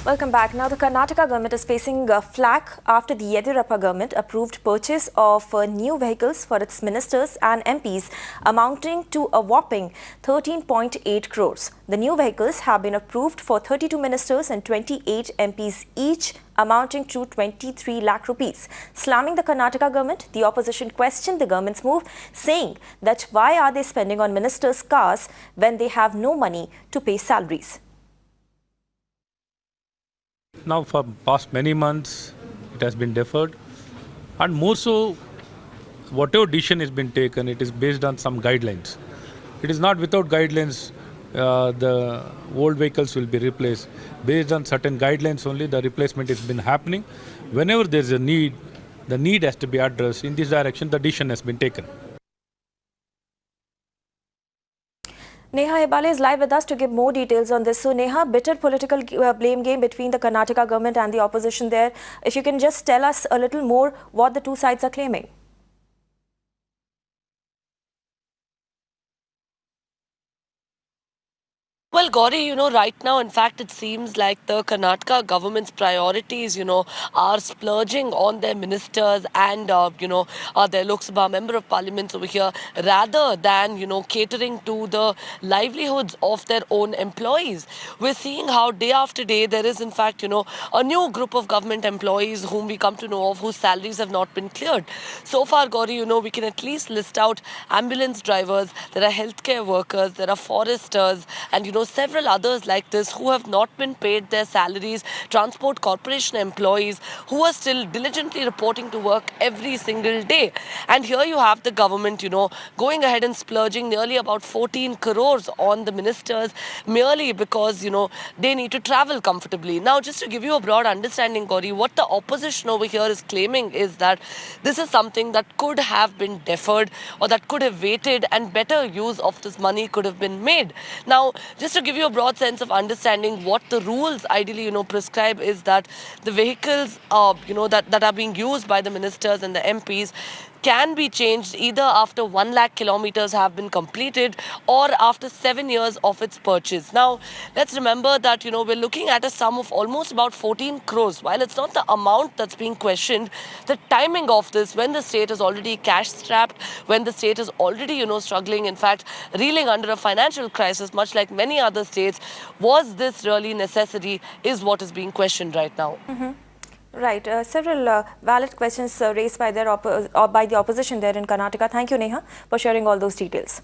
Welcome back. Now, the Karnataka government is facing flack after the Yediyurappa government approved purchase of new vehicles for its ministers and MPs amounting to a whopping 13.8 crores. The new vehicles have been approved for 32 ministers and 28 MPs each, amounting to 23 lakh rupees. Slamming the Karnataka government, the opposition questioned the government's move, saying that why are they spending on ministers' cars when they have no money to pay salaries? Now for past many months it has been deferred, and more so whatever decision has been taken, it is based on some guidelines. It is not without guidelines. The old vehicles will be replaced. Based on certain guidelines only the replacement has been happening. Whenever there is a need, the need has to be addressed. In this direction the decision has been taken. Neha Hebale is live with us to give more details on this. So Neha, bitter political blame game between the Karnataka government and the opposition there. If you can just tell us a little more what the two sides are claiming. Well, Gauri, right now, in fact, it seems like the Karnataka government's priorities, are splurging on their ministers and, their Lok Sabha member of parliaments over here, rather than, catering to the livelihoods of their own employees. We're seeing how day after day there is, in fact, a new group of government employees whom we come to know of whose salaries have not been cleared. So far, Gauri, we can at least list out ambulance drivers, there are healthcare workers, there are foresters, and, several others like this who have not been paid their salaries, transport corporation employees who are still diligently reporting to work every single day. And here you have the government, going ahead and splurging nearly about 14 crores on the ministers merely because, they need to travel comfortably. Now, just to give you a broad understanding, Gauri, what the opposition over here is claiming is that this is something that could have been deferred or that could have waited and better use of this money could have been made. Now, just to give you a broad sense of understanding what the rules ideally, prescribe is that the vehicles, that are being used by the ministers and the MPs can be changed either after 1 lakh kilometers have been completed or after 7 years of its purchase. Now, let's remember that, we're looking at a sum of almost about 14 crores. While it's not the amount that's being questioned, the timing of this, when the state is already cash-strapped, when the state is already, struggling, in fact, reeling under a financial crisis, much like many other states, was this really necessary, is what is being questioned right now. Right. Several valid questions raised by the opposition there in Karnataka. Thank you, Neha, for sharing all those details.